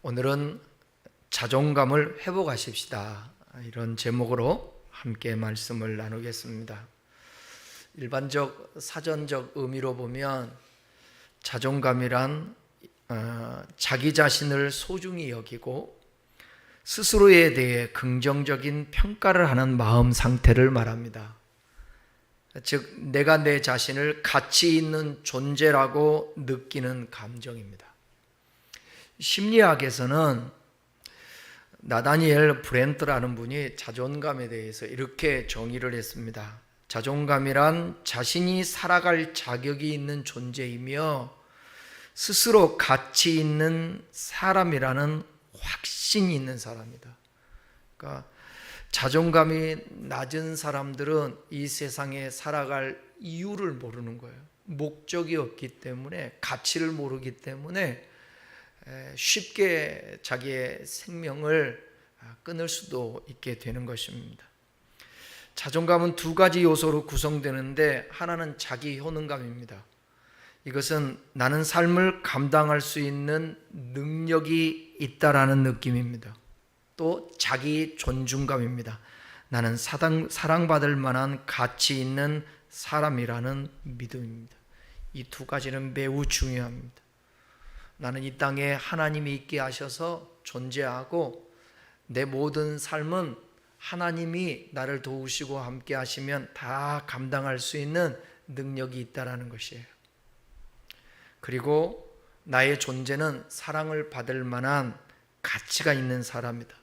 오늘은 자존감을 회복하십시다, 이런 제목으로 함께 말씀을 나누겠습니다. 일반적 사전적 의미로 보면 자존감이란 자기 자신을 소중히 여기고 스스로에 대해 긍정적인 평가를 하는 마음 상태를 말합니다. 즉, 내가 내 자신을 가치 있는 존재라고 느끼는 감정입니다. 심리학에서는 나다니엘 브랜트라는 분이 자존감에 대해서 이렇게 정의를 했습니다. 자존감이란 자신이 살아갈 자격이 있는 존재이며 스스로 가치 있는 사람이라는 확신이 있는 사람이다. 그러니까 자존감이 낮은 사람들은 이 세상에 살아갈 이유를 모르는 거예요. 목적이 없기 때문에, 가치를 모르기 때문에 쉽게 자기의 생명을 끊을 수도 있게 되는 것입니다. 자존감은 두 가지 요소로 구성되는데, 하나는 자기 효능감입니다. 이것은 나는 삶을 감당할 수 있는 능력이 있다라는 느낌입니다. 또 자기 존중감입니다. 나는 사랑받을 만한 가치 있는 사람이라는 믿음입니다. 이 두 가지는 매우 중요합니다. 나는 이 땅에 하나님이 있게 하셔서 존재하고, 내 모든 삶은 하나님이 나를 도우시고 함께 하시면 다 감당할 수 있는 능력이 있다라는 것이에요. 그리고 나의 존재는 사랑을 받을 만한 가치가 있는 사람이다.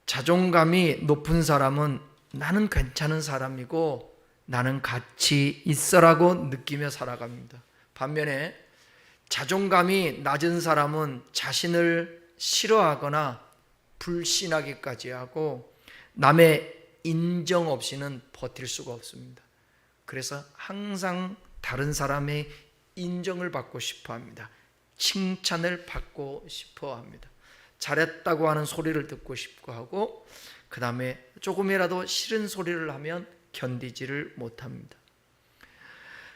자존감이 높은 사람은 나는 괜찮은 사람이고 나는 가치 있어라고 느끼며 살아갑니다. 반면에 자존감이 낮은 사람은 자신을 싫어하거나 불신하기까지 하고 남의 인정 없이는 버틸 수가 없습니다. 그래서 항상 다른 사람의 인정을 받고 싶어 합니다. 칭찬을 받고 싶어 합니다. 잘했다고 하는 소리를 듣고 싶어 하고, 그 다음에 조금이라도 싫은 소리를 하면 견디지를 못합니다.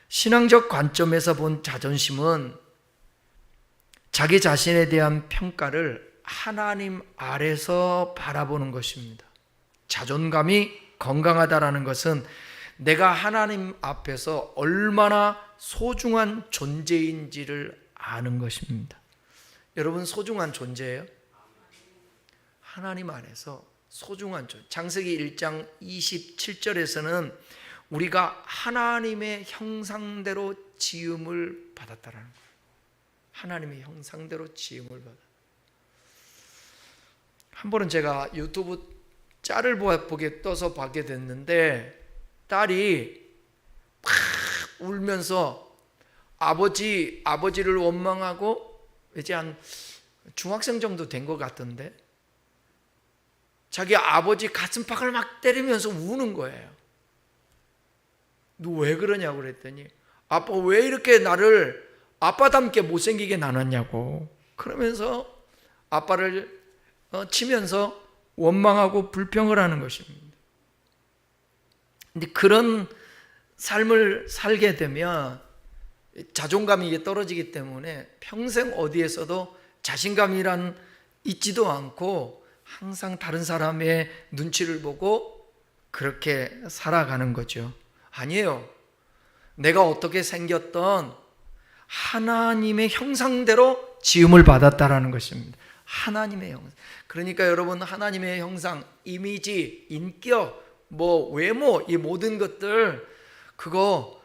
신앙적 관점에서 본 자존심은 자기 자신에 대한 평가를 하나님 아래서 바라보는 것입니다. 자존감이 건강하다라는 것은 내가 하나님 앞에서 얼마나 소중한 존재인지를 아는 것입니다. 여러분, 소중한 존재예요? 하나님 안에서 소중한 존재. 창세기 1장 27절에서는 우리가 하나님의 형상대로 지음을 받았다라는 거예요. 하나님의 형상대로 지음을 받았다. 한 번은 제가 유튜브 짤을 보게 떠서 보게 됐는데, 딸이 막 울면서 아버지를 원망하고, 이제 한 중학생 정도 된 것 같던데, 자기 아버지 가슴팍을 막 때리면서 우는 거예요. 너 왜 그러냐고 그랬더니, 아빠 왜 이렇게 나를 아빠답게 못생기게 나눴냐고 그러면서 아빠를 치면서 원망하고 불평을 하는 것입니다. 근데 그런 삶을 살게 되면 자존감이 떨어지기 때문에 평생 어디에서도 자신감이란 있지도 않고 항상 다른 사람의 눈치를 보고 그렇게 살아가는 거죠. 아니에요. 내가 어떻게 생겼던 하나님의 형상대로 지음을 받았다라는 것입니다. 하나님의 형상. 그러니까 여러분, 하나님의 형상, 이미지, 인격, 외모, 이 모든 것들, 그거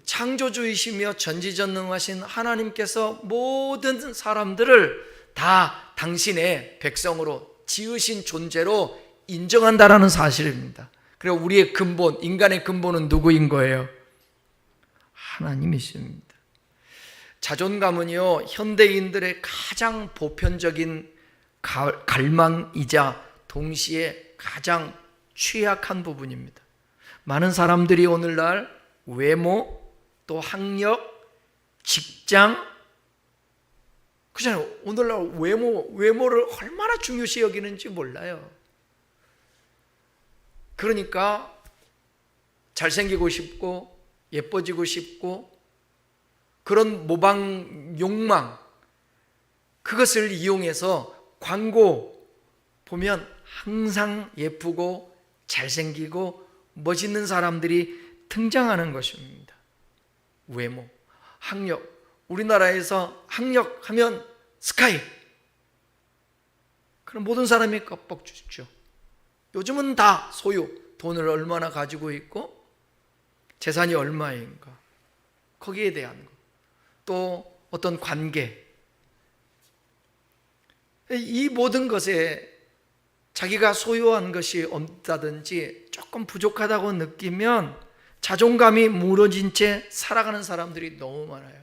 창조주이시며 전지전능하신 하나님께서 모든 사람들을 다 당신의 백성으로 지으신 존재로 인정한다라는 사실입니다. 그리고 우리의 근본, 인간의 근본은 누구인 거예요? 하나님이십니다. 자존감은요, 현대인들의 가장 보편적인 갈망이자 동시에 가장 취약한 부분입니다. 많은 사람들이 오늘날 외모, 또 학력, 직장, 그잖아요. 오늘날 외모를 얼마나 중요시 여기는지 몰라요. 그러니까 잘생기고 싶고 예뻐지고 싶고, 그런 모방 욕망, 그것을 이용해서 광고 보면 항상 예쁘고 잘생기고 멋있는 사람들이 등장하는 것입니다. 외모, 학력, 우리나라에서 학력하면 스카이, 그럼 모든 사람이 껌뻑 주십시오. 요즘은 다 소유, 돈을 얼마나 가지고 있고 재산이 얼마인가, 거기에 대한 것, 또 어떤 관계, 이 모든 것에 자기가 소유한 것이 없다든지 조금 부족하다고 느끼면 자존감이 무너진 채 살아가는 사람들이 너무 많아요.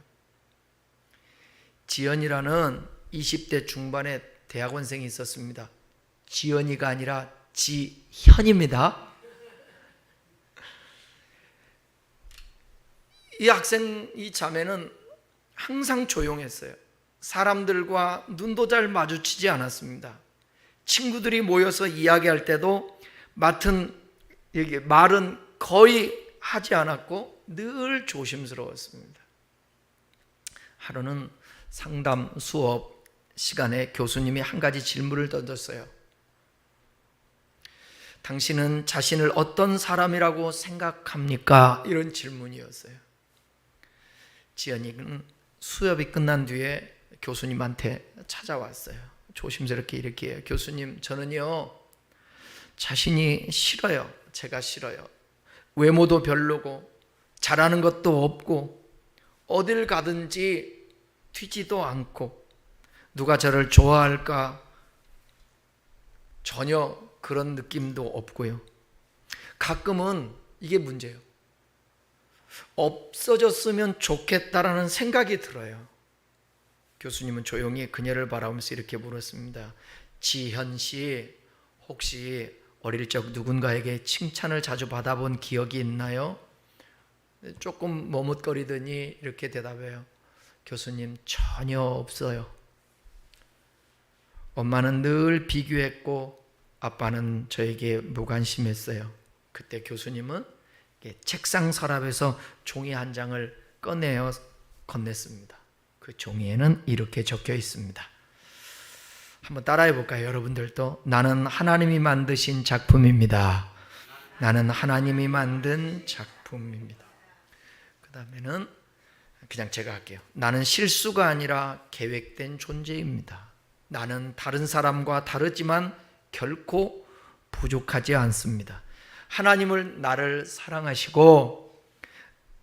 지연이라는 20대 중반의 대학원생이 있었습니다. 지연이가 아니라 지현입니다. 이 학생, 이 자매는 항상 조용했어요. 사람들과 눈도 잘 마주치지 않았습니다. 친구들이 모여서 이야기할 때도 말은 거의 하지 않았고 늘 조심스러웠습니다. 하루는 상담 수업 시간에 교수님이 한 가지 질문을 던졌어요. 당신은 자신을 어떤 사람이라고 생각합니까? 이런 질문이었어요. 지연이는 수업이 끝난 뒤에 교수님한테 찾아왔어요. 조심스럽게 이렇게 해요. 교수님, 저는요 자신이 싫어요. 제가 싫어요. 외모도 별로고 잘하는 것도 없고 어딜 가든지 튀지도 않고 누가 저를 좋아할까 전혀 그런 느낌도 없고요. 가끔은 이게 문제예요. 없어졌으면 좋겠다라는 생각이 들어요. 교수님은 조용히 그녀를 바라보면서 이렇게 물었습니다. 지현 씨, 혹시 어릴 적 누군가에게 칭찬을 자주 받아본 기억이 있나요? 조금 머뭇거리더니 이렇게 대답해요. 교수님, 전혀 없어요. 엄마는 늘 비교했고 아빠는 저에게 무관심했어요. 그때 교수님은 책상 서랍에서 종이 한 장을 꺼내어 건넸습니다. 그 종이에는 이렇게 적혀 있습니다. 한번 따라해 볼까요? 여러분들도. 나는 하나님이 만드신 작품입니다. 나는 하나님이 만든 작품입니다. 그 다음에는 그냥 제가 할게요. 나는 실수가 아니라 계획된 존재입니다. 나는 다른 사람과 다르지만 결코 부족하지 않습니다. 하나님을 나를 사랑하시고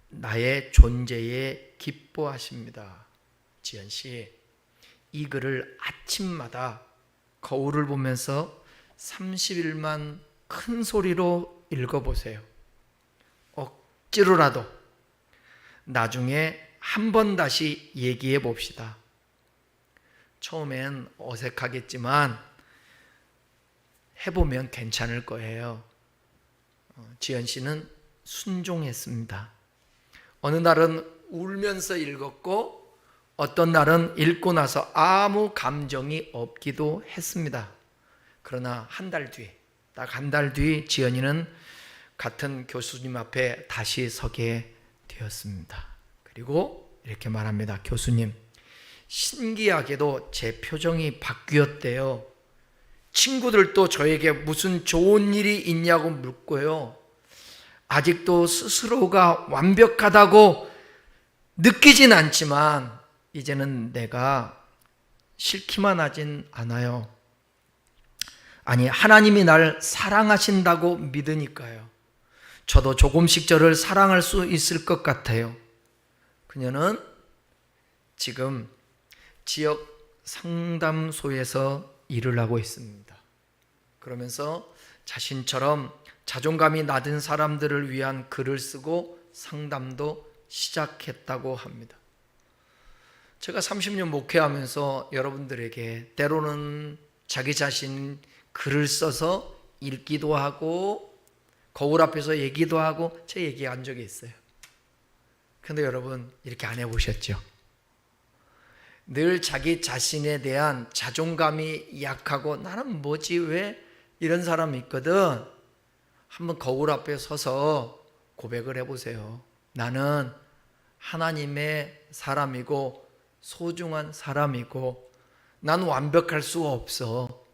나의 존재에 기뻐하십니다. 지연 씨, 이 글을 아침마다 거울을 보면서 30일만 큰 소리로 읽어보세요. 억지로라도 나중에 한 번 다시 얘기해 봅시다. 처음엔 어색하겠지만 해보면 괜찮을 거예요. 지연 씨는 순종했습니다. 어느 날은 울면서 읽었고 어떤 날은 읽고 나서 아무 감정이 없기도 했습니다. 그러나 한 달 뒤, 딱 한 달 뒤 지연이는 같은 교수님 앞에 다시 서게 되었습니다. 그리고 이렇게 말합니다. 교수님, 신기하게도 제 표정이 바뀌었대요. 친구들도 저에게 무슨 좋은 일이 있냐고 묻고요. 아직도 스스로가 완벽하다고 느끼진 않지만 이제는 내가 싫기만 하진 않아요. 아니, 하나님이 날 사랑하신다고 믿으니까요. 저도 조금씩 저를 사랑할 수 있을 것 같아요. 그녀는 지금 지역 상담소에서 일을 하고 있습니다. 그러면서 자신처럼 자존감이 낮은 사람들을 위한 글을 쓰고 상담도 시작했다고 합니다. 제가 30년 목회하면서 여러분들에게 때로는 자기 자신 글을 써서 읽기도 하고 거울 앞에서 얘기도 하고 제 얘기한 적이 있어요. 그런데 여러분 이렇게 안 해보셨죠? 늘 자기 자신에 대한 자존감이 약하고 나는 뭐지, 왜 이런 사람이 있거든. 한번 거울 앞에 서서 고백을 해보세요. 나는 하나님의 사람이고 소중한 사람이고 난 완벽할 수가 없어.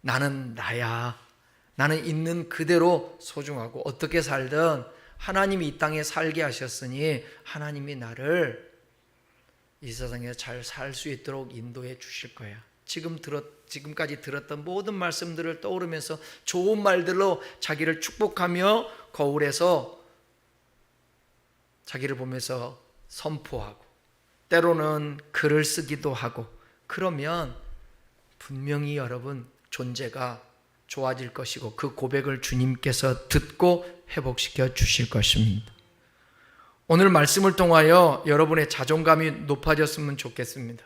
나는 나야. 나는 있는 그대로 소중하고 어떻게 살든 하나님이 이 땅에 살게 하셨으니 하나님이 나를 이 세상에 잘 살 수 있도록 인도해 주실 거야. 지금까지 들었던 모든 말씀들을 떠오르면서 좋은 말들로 자기를 축복하며 거울에서 자기를 보면서 선포하고 때로는 글을 쓰기도 하고, 그러면 분명히 여러분 존재가 좋아질 것이고 그 고백을 주님께서 듣고 회복시켜 주실 것입니다. 오늘 말씀을 통하여 여러분의 자존감이 높아졌으면 좋겠습니다.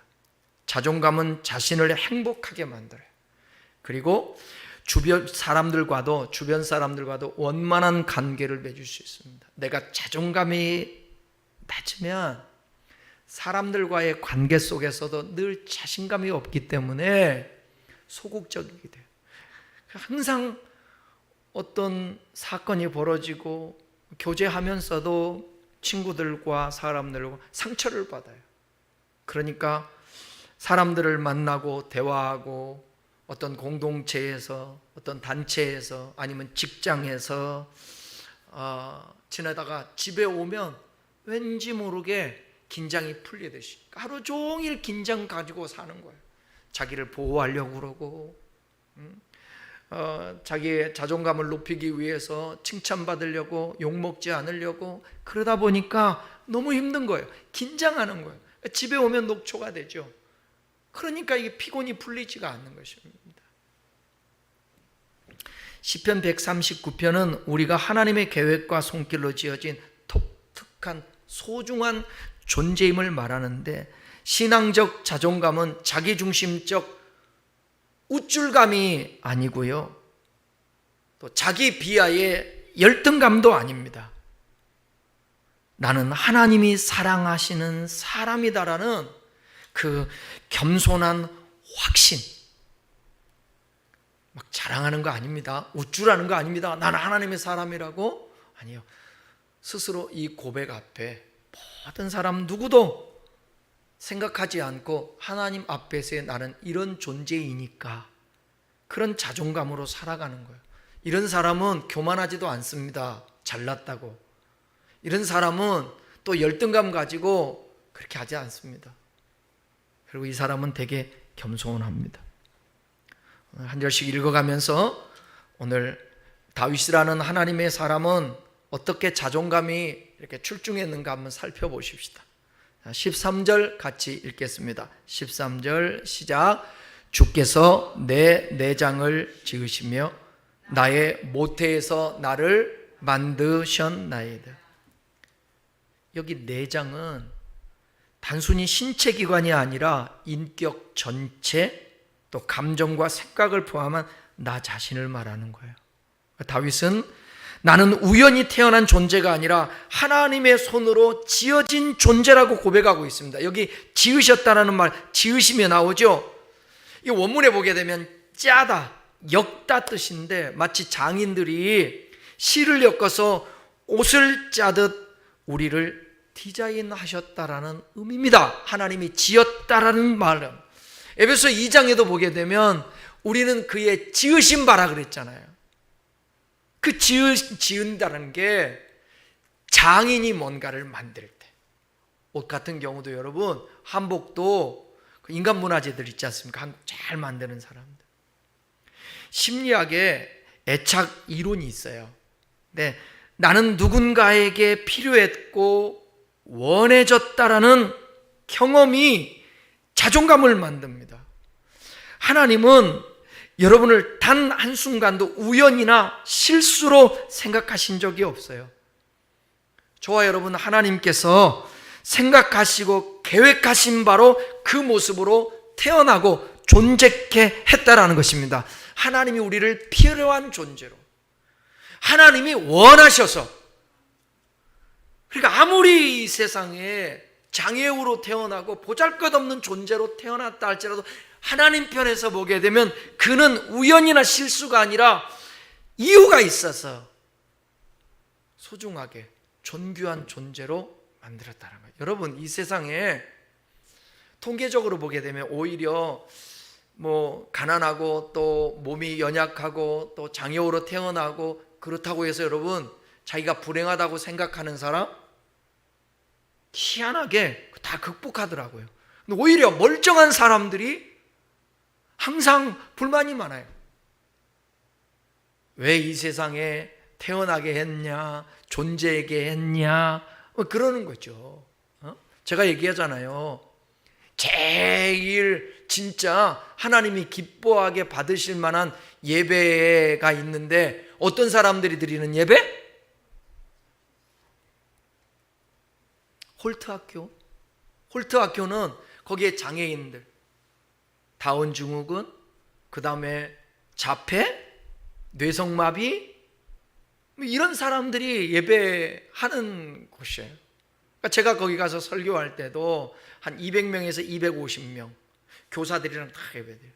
자존감은 자신을 행복하게 만들어요. 그리고 주변 사람들과도 원만한 관계를 맺을 수 있습니다. 내가 자존감이 낮으면 사람들과의 관계 속에서도 늘 자신감이 없기 때문에 소극적이게 돼요. 항상 어떤 사건이 벌어지고 교제하면서도 친구들과 사람들과 상처를 받아요. 그러니까 사람들을 만나고 대화하고 어떤 공동체에서, 어떤 단체에서, 아니면 직장에서 지내다가 집에 오면 왠지 모르게 긴장이 풀리듯이 하루 종일 긴장 가지고 사는 거예요. 자기를 보호하려고 그러고, 자기의 자존감을 높이기 위해서 칭찬받으려고, 욕먹지 않으려고, 그러다 보니까 너무 힘든 거예요. 긴장하는 거예요. 집에 오면 녹초가 되죠. 그러니까 이게 피곤이 풀리지가 않는 것입니다. 시편 139편은 우리가 하나님의 계획과 손길로 지어진 독특한 소중한 존재임을 말하는데, 신앙적 자존감은 자기중심적 우쭐감이 아니고요, 또 자기 비하의 열등감도 아닙니다. 나는 하나님이 사랑하시는 사람이다라는 그 겸손한 확신, 막 자랑하는 거 아닙니다. 우쭐하는 거 아닙니다. 나는 하나님의 사람이라고. 아니요. 스스로 이 고백 앞에 모든 사람 누구도 생각하지 않고 하나님 앞에서의 나는 이런 존재이니까 그런 자존감으로 살아가는 거예요. 이런 사람은 교만하지도 않습니다. 잘났다고. 이런 사람은 또 열등감 가지고 그렇게 하지 않습니다. 그리고 이 사람은 되게 겸손합니다. 한 절씩 읽어가면서 오늘 다윗이라는 하나님의 사람은 어떻게 자존감이 이렇게 출중했는가 한번 살펴보십시다. 13절 같이 읽겠습니다. 13절 시작. 주께서 내 내장을 지으시며 나의 모태에서 나를 만드셨나이다. 여기 내장은 단순히 신체 기관이 아니라 인격 전체, 또 감정과 생각을 포함한 나 자신을 말하는 거예요. 다윗은 나는 우연히 태어난 존재가 아니라 하나님의 손으로 지어진 존재라고 고백하고 있습니다. 여기 지으셨다라는 말, 지으시며 나오죠. 이 원문에 보게 되면 짜다, 엮다 뜻인데, 마치 장인들이 실을 엮어서 옷을 짜듯 우리를 디자인하셨다라는 의미입니다. 하나님이 지었다라는 말은. 에베소 2장에도 보게 되면 우리는 그의 지으신 바라 그랬잖아요. 그 지은다는 게 장인이 뭔가를 만들 때, 옷 같은 경우도 여러분, 한복도 인간 문화재들 있지 않습니까? 한국 잘 만드는 사람들. 심리학에 애착 이론이 있어요. 근데 나는 누군가에게 필요했고 원해졌다라는 경험이 자존감을 만듭니다. 하나님은 여러분을 단 한순간도 우연이나 실수로 생각하신 적이 없어요. 저와 여러분, 하나님께서 생각하시고 계획하신 바로 그 모습으로 태어나고 존재케 했다라는 것입니다. 하나님이 우리를 필요한 존재로, 하나님이 원하셔서, 그러니까 아무리 이 세상에 장애우로 태어나고 보잘것없는 존재로 태어났다 할지라도 하나님 편에서 보게 되면 그는 우연이나 실수가 아니라 이유가 있어서 소중하게 존귀한 존재로 만들었다는 거예요. 여러분, 이 세상에 통계적으로 보게 되면 오히려 뭐 가난하고 또 몸이 연약하고 또 장애우로 태어나고 그렇다고 해서 여러분 자기가 불행하다고 생각하는 사람 희한하게 다 극복하더라고요. 근데 오히려 멀쩡한 사람들이 항상 불만이 많아요. 왜 이 세상에 태어나게 했냐, 존재하게 했냐, 그러는 거죠. 제가 얘기하잖아요. 제일 진짜 하나님이 기뻐하게 받으실 만한 예배가 있는데 어떤 사람들이 드리는 예배? 홀트학교. 홀트학교는 거기에 장애인들, 다운 증후군, 그 다음에 자폐, 뇌성마비 이런 사람들이 예배하는 곳이에요. 그러니까 제가 거기 가서 설교할 때도 한 200명에서 250명 교사들이랑 다 예배드려요.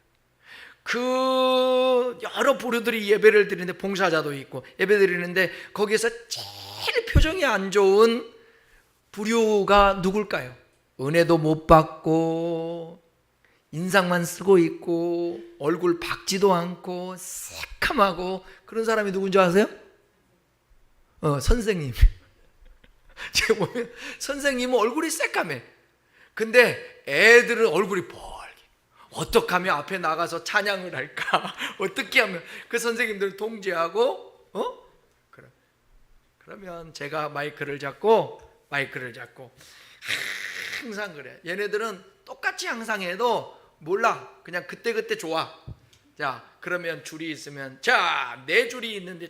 그 여러 부류들이 예배를 드리는데 봉사자도 있고 예배 드리는데 거기에서 제일 표정이 안 좋은 부류가 누굴까요? 은혜도 못 받고 인상만 쓰고 있고 얼굴 박지도 않고 새카마고 그런 사람이 누군지 아세요? 선생님. 제가 보면 선생님은 얼굴이 새까매. 근데 애들은 얼굴이 빨개. 어떻게 하면 앞에 나가서 찬양을 할까? 어떻게 하면 그 선생님들 통제하고 그러면 제가 마이크를 잡고 항상 그래. 얘네들은 똑같이 항상 해도 몰라. 그냥 그때그때 좋아. 자, 그러면 줄이 있으면 자, 네 줄이 있는데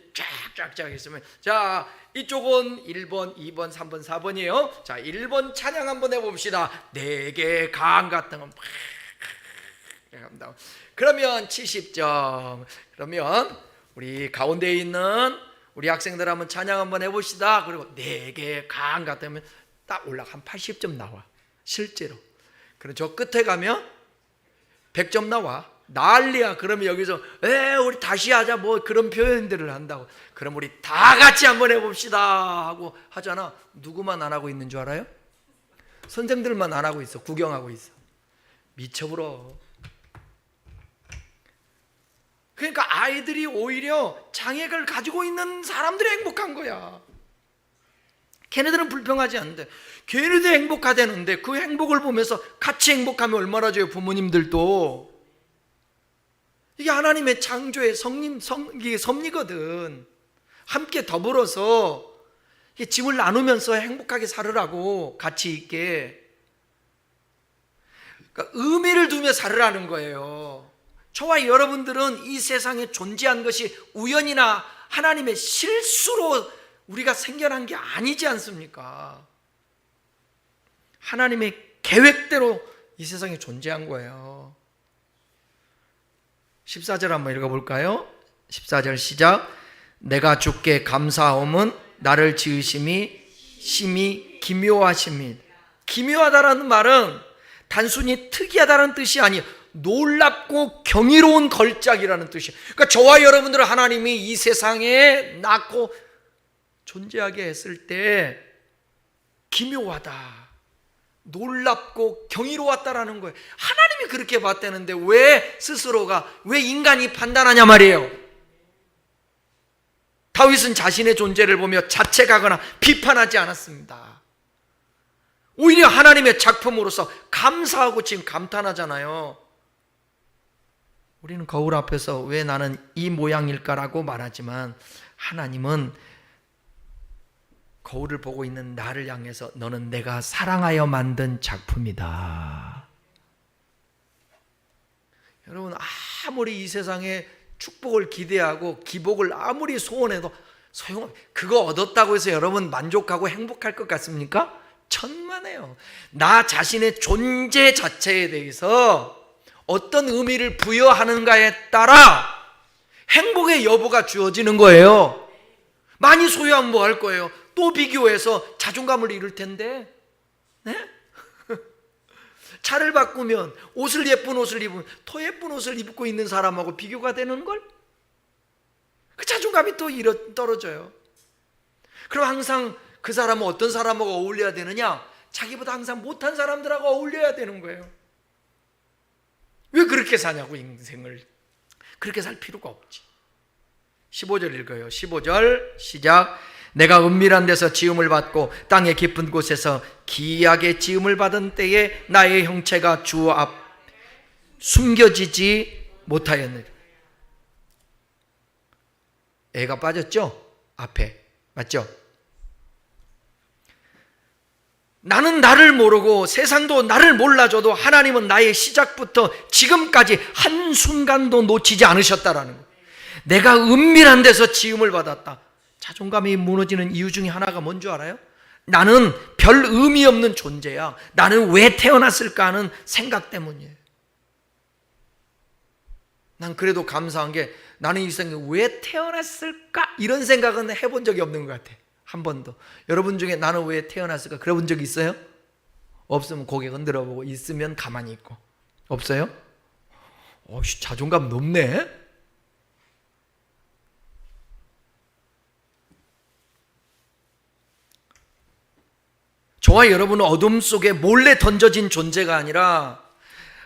쫙쫙쫙 있으면 자, 이쪽은 1번, 2번, 3번, 4번이에요. 자, 1번 찬양 한번 해봅시다. 내게 강 같은 건 그러면 70점. 그러면 우리 가운데에 있는 우리 학생들 한번 찬양 한번 해봅시다. 그리고 내게 강 같으면 딱 올라가 한 80점 나와. 실제로. 그리고 저 끝에 가면 100점 나와. 난리야. 그러면 여기서 우리 다시 하자 뭐 그런 표현들을 한다고. 그럼 우리 다 같이 한번 해봅시다 하고 하잖아. 누구만 안 하고 있는 줄 알아요? 선생들만 안 하고 있어. 구경하고 있어. 미쳐버려. 그러니까 아이들이 오히려 장애를 가지고 있는 사람들이 행복한 거야. 걔네들은 불평하지 않는데 걔네들 행복하다는데 그 행복을 보면서 같이 행복하면 얼마나 좋아요. 부모님들도. 이게 하나님의 창조의 이게 섭리거든. 함께 더불어서 짐을 나누면서 행복하게 살으라고 같이 있게. 그러니까 의미를 두며 살으라는 거예요. 저와 여러분들은 이 세상에 존재한 것이 우연이나 하나님의 실수로 우리가 생겨난 게 아니지 않습니까? 하나님의 계획대로 이 세상에 존재한 거예요. 14절 한번 읽어볼까요? 14절 시작. 내가 주께 감사함은 나를 지으심이 심히 기묘하심이. 기묘하다라는 말은 단순히 특이하다는 뜻이 아니에요. 놀랍고 경이로운 걸작이라는 뜻이에요. 그러니까 저와 여러분들은 하나님이 이 세상에 낳고 존재하게 했을 때 기묘하다, 놀랍고 경이로웠다라는 거예요. 하나님이 그렇게 봤다는데 왜 인간이 판단하냐 말이에요. 다윗은 자신의 존재를 보며 자책하거나 비판하지 않았습니다. 오히려 하나님의 작품으로서 감사하고 지금 감탄하잖아요. 우리는 거울 앞에서 왜 나는 이 모양일까라고 말하지만 하나님은 거울을 보고 있는 나를 향해서 너는 내가 사랑하여 만든 작품이다. 여러분, 아무리 이 세상에 축복을 기대하고 기복을 아무리 소원해도 소용없어요. 그거 얻었다고 해서 여러분 만족하고 행복할 것 같습니까? 천만에요. 나 자신의 존재 자체에 대해서 어떤 의미를 부여하는가에 따라 행복의 여부가 주어지는 거예요. 많이 소유하면 뭐 할 거예요? 또 비교해서 자존감을 잃을 텐데, 네? 차를 바꾸면 예쁜 옷을 입으면 더 예쁜 옷을 입고 있는 사람하고 비교가 되는 걸? 그 자존감이 또 떨어져요. 그럼 항상 그 사람은 어떤 사람하고 어울려야 되느냐? 자기보다 항상 못한 사람들하고 어울려야 되는 거예요. 왜 그렇게 사냐고. 인생을 그렇게 살 필요가 없지. 15절 읽어요. 15절 시작. 내가 은밀한 데서 지음을 받고 땅의 깊은 곳에서 기이하게 지음을 받은 때에 나의 형체가 주 앞 숨겨지지 못하였느니라. 애가 빠졌죠? 앞에. 맞죠? 나는 나를 모르고 세상도 나를 몰라줘도 하나님은 나의 시작부터 지금까지 한순간도 놓치지 않으셨다라는 거예요. 내가 은밀한 데서 지음을 받았다. 자존감이 무너지는 이유 중에 하나가 뭔지 알아요? 나는 별 의미 없는 존재야. 나는 왜 태어났을까 하는 생각 때문이에요. 난 그래도 감사한 게 나는 이 세상에 왜 태어났을까? 이런 생각은 해본 적이 없는 것 같아. 한 번도. 여러분 중에 나는 왜 태어났을까? 그래 본 적 있어요? 없으면 고개 흔들어 보고, 있으면 가만히 있고. 없어요? 자존감 높네? 저와 여러분은 어둠 속에 몰래 던져진 존재가 아니라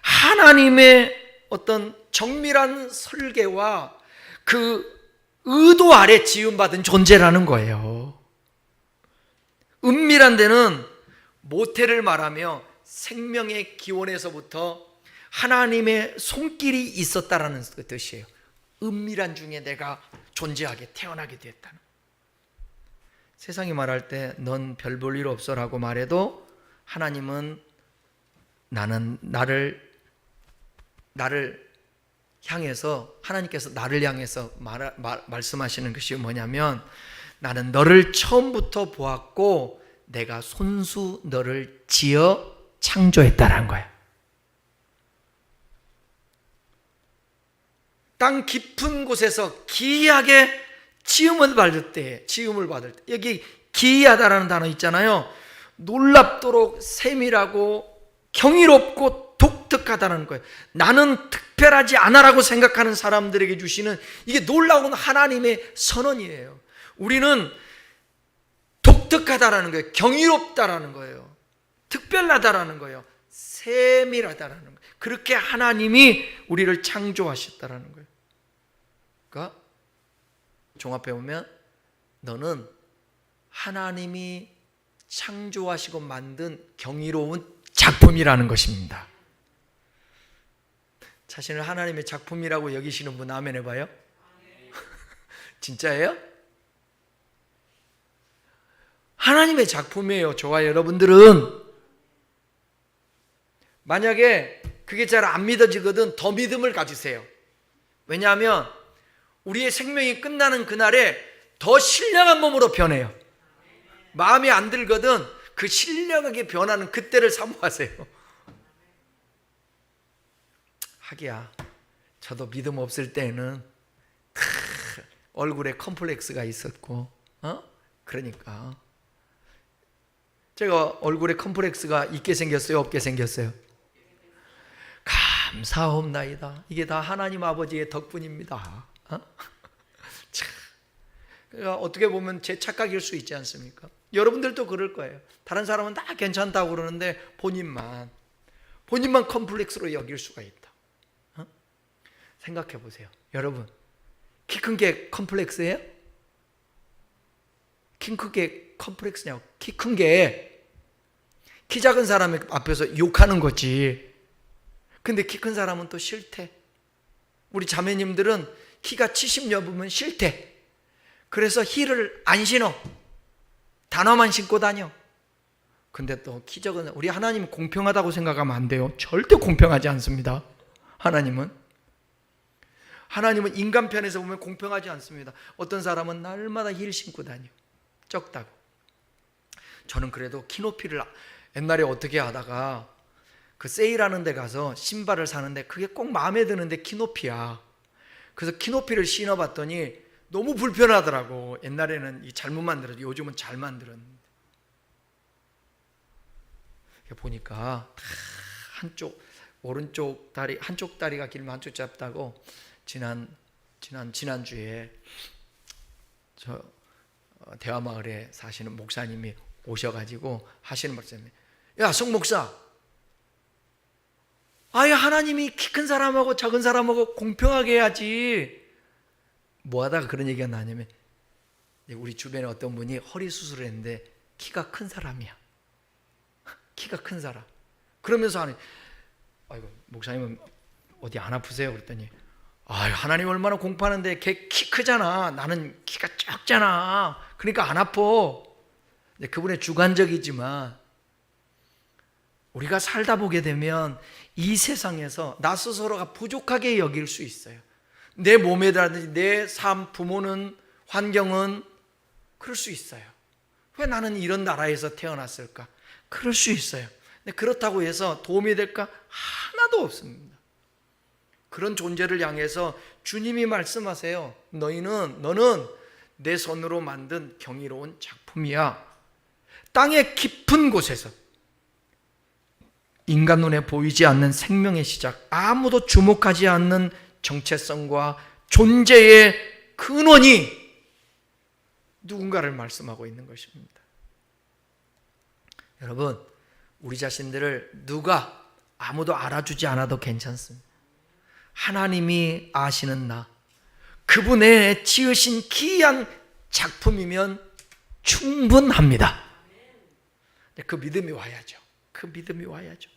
하나님의 어떤 정밀한 설계와 그 의도 아래 지음받은 존재라는 거예요. 은밀한 데는 모태를 말하며 생명의 기원에서부터 하나님의 손길이 있었다라는 뜻이에요. 은밀한 중에 내가 존재하게 태어나게 됐다는. 세상이 말할 때 넌 별 볼 일 없어라고 말해도 하나님은 나를 향해서, 하나님께서 나를 향해서 말씀하시는 것이 뭐냐면, 나는 너를 처음부터 보았고 내가 손수 너를 지어 창조했다는 거야. 땅 깊은 곳에서 기이하게 지음을 받을 때, 여기 기이하다라는 단어 있잖아요. 놀랍도록 세밀하고 경이롭고 독특하다는 거예요. 나는 특별하지 않아라고 생각하는 사람들에게 주시는 이게 놀라운 하나님의 선언이에요. 우리는 독특하다라는 거예요. 경이롭다라는 거예요. 특별하다라는 거예요. 세밀하다라는 거예요. 그렇게 하나님이 우리를 창조하셨다라는 거예요. 그러니까 종합해 보면 너는 하나님이 창조하시고 만든 경이로운 작품이라는 것입니다. 자신을 하나님의 작품이라고 여기시는 분 아멘 해봐요. 진짜예요? 하나님의 작품이에요. 저와 여러분들은. 만약에 그게 잘 안 믿어지거든 더 믿음을 가지세요. 왜냐하면 우리의 생명이 끝나는 그날에 더 신령한 몸으로 변해요. 마음에 안 들거든 그 신령하게 변하는 그때를 사모하세요. 하기야 저도 믿음 없을 때는 얼굴에 컴플렉스가 있었고 그러니까 제가 얼굴에 컴플렉스가 있게 생겼어요? 없게 생겼어요? 감사옵나이다. 이게 다 하나님 아버지의 덕분입니다. 그러니까 어떻게 보면 제 착각일 수 있지 않습니까? 여러분들도 그럴 거예요. 다른 사람은 다 괜찮다고 그러는데 본인만 컴플렉스로 여길 수가 있다. 생각해 보세요. 여러분, 키 큰 게 컴플렉스예요? 키 큰 게 컴플렉스냐고. 키 큰 게 키 작은 사람 앞에서 욕하는 거지. 근데 키 큰 사람은 또 싫대. 우리 자매님들은 키가 70 넘으면 싫대. 그래서 힐을 안 신어. 단화만 신고 다녀. 근데 또 키 작은, 우리 하나님 공평하다고 생각하면 안 돼요. 절대 공평하지 않습니다. 하나님은 인간 편에서 보면 공평하지 않습니다. 어떤 사람은 날마다 힐 신고 다녀. 적다고. 저는 그래도 키 높이를 옛날에 어떻게 하다가 그 세일하는 데 가서 신발을 사는데 그게 꼭 마음에 드는데 키 높이야. 그래서 키 높이를 신어봤더니 너무 불편하더라고. 옛날에는 잘못 만들었지 요즘은 잘 만들었는데. 보니까 한쪽 오른쪽 다리 한쪽 다리가 길면 한쪽 짧다고 지난주에 저 대화마을에 사시는 목사님이 오셔가지고 하시는 말씀이, 야 송 목사, 아예 하나님이 키 큰 사람하고 작은 사람하고 공평하게 해야지. 뭐 하다가 그런 얘기가 나냐면, 우리 주변에 어떤 분이 허리 수술을 했는데 키가 큰 사람이야. 키가 큰 사람. 그러면서 아이고, 목사님은 어디 안 아프세요? 그랬더니, 하나님 얼마나 공부하는데 걔 키 크잖아. 나는 키가 작잖아. 그러니까 안 아파. 그분의 주관적이지만, 우리가 살다 보게 되면 이 세상에서 나 스스로가 부족하게 여길 수 있어요. 내 몸에라든지 내 삶, 부모는, 환경은 그럴 수 있어요. 왜 나는 이런 나라에서 태어났을까? 그럴 수 있어요. 근데 그렇다고 해서 도움이 될까? 하나도 없습니다. 그런 존재를 향해서 주님이 말씀하세요. 너는 내 손으로 만든 경이로운 작품이야. 땅의 깊은 곳에서 인간 눈에 보이지 않는 생명의 시작, 아무도 주목하지 않는 정체성과 존재의 근원이 누군가를 말씀하고 있는 것입니다. 여러분, 우리 자신들을 아무도 알아주지 않아도 괜찮습니다. 하나님이 아시는 나, 그분의 지으신 기이한 작품이면 충분합니다. 그 믿음이 와야죠. 그 믿음이 와야죠.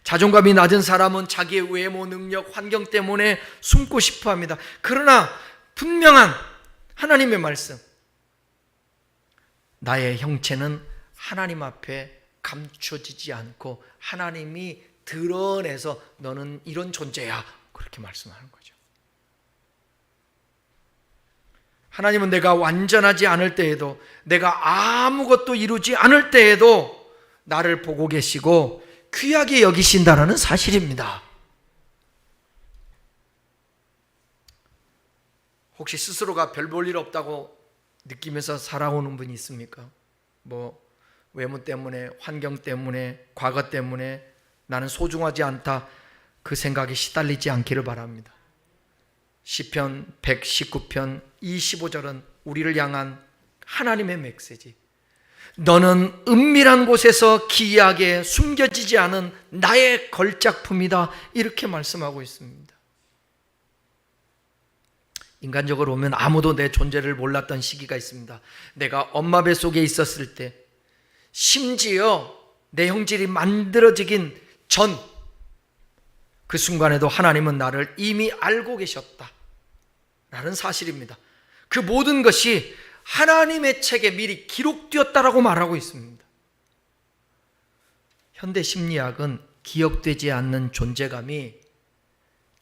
자존감이 낮은 사람은 자기의 외모, 능력, 환경 때문에 숨고 싶어 합니다. 그러나 분명한 하나님의 말씀, 나의 형체는 하나님 앞에 감춰지지 않고 하나님이 드러내서 너는 이런 존재야, 그렇게 말씀하는 거죠. 하나님은 내가 완전하지 않을 때에도, 내가 아무것도 이루지 않을 때에도 나를 보고 계시고 귀하게 여기신다는 사실입니다. 혹시 스스로가 별 볼 일 없다고 느끼면서 살아오는 분이 있습니까? 외모 때문에, 환경 때문에, 과거 때문에 나는 소중하지 않다, 그 생각에 시달리지 않기를 바랍니다. 시편 119편 25절은 우리를 향한 하나님의 메시지, 너는 은밀한 곳에서 기이하게 숨겨지지 않은 나의 걸작품이다, 이렇게 말씀하고 있습니다. 인간적으로 보면 아무도 내 존재를 몰랐던 시기가 있습니다. 내가 엄마 뱃속에 있었을 때, 심지어 내 형질이 만들어지긴 전 그 순간에도 하나님은 나를 이미 알고 계셨다 라는 사실입니다. 그 모든 것이 하나님의 책에 미리 기록되었다라고 말하고 있습니다. 현대 심리학은 기억되지 않는 존재감이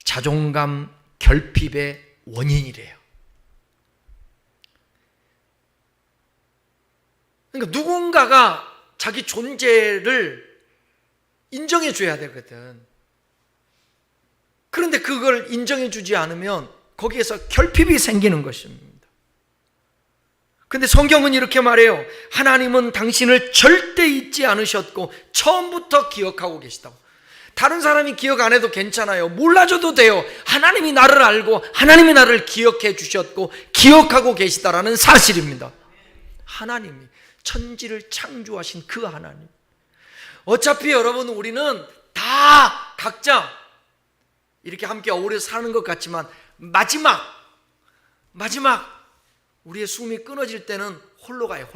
자존감 결핍의 원인이래요. 그러니까 누군가가 자기 존재를 인정해 줘야 되거든. 그런데 그걸 인정해 주지 않으면 거기에서 결핍이 생기는 것입니다. 그런데 성경은 이렇게 말해요. 하나님은 당신을 절대 잊지 않으셨고 처음부터 기억하고 계시다고. 다른 사람이 기억 안 해도 괜찮아요. 몰라줘도 돼요. 하나님이 나를 알고 하나님이 나를 기억해 주셨고 기억하고 계시다라는 사실입니다. 하나님이 천지를 창조하신 그 하나님. 어차피 여러분, 우리는 다 각자 이렇게 함께 어울려 사는 것 같지만 마지막 우리의 숨이 끊어질 때는 홀로 가요.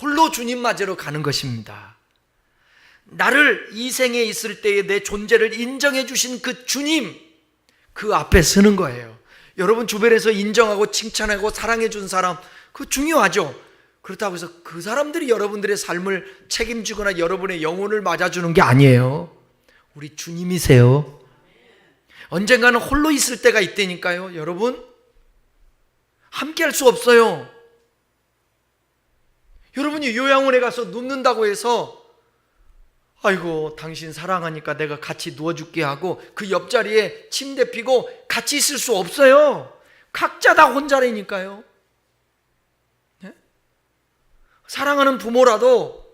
홀로 주님 맞으러 가는 것입니다. 나를 이 생에 있을 때의 내 존재를 인정해 주신 그 주님, 그 앞에 서는 거예요. 여러분 주변에서 인정하고 칭찬하고 사랑해 준 사람, 그거 중요하죠. 그렇다고 해서 그 사람들이 여러분들의 삶을 책임지거나 여러분의 영혼을 맞아주는 게 아니에요. 우리 주님이세요. 언젠가는 홀로 있을 때가 있다니까요. 여러분, 함께 할 수 없어요. 여러분이 요양원에 가서 눕는다고 해서 아이고 당신 사랑하니까 내가 같이 누워줄게 하고 그 옆자리에 침대 피고 같이 있을 수 없어요. 각자 다 혼자라니까요. 네? 사랑하는 부모라도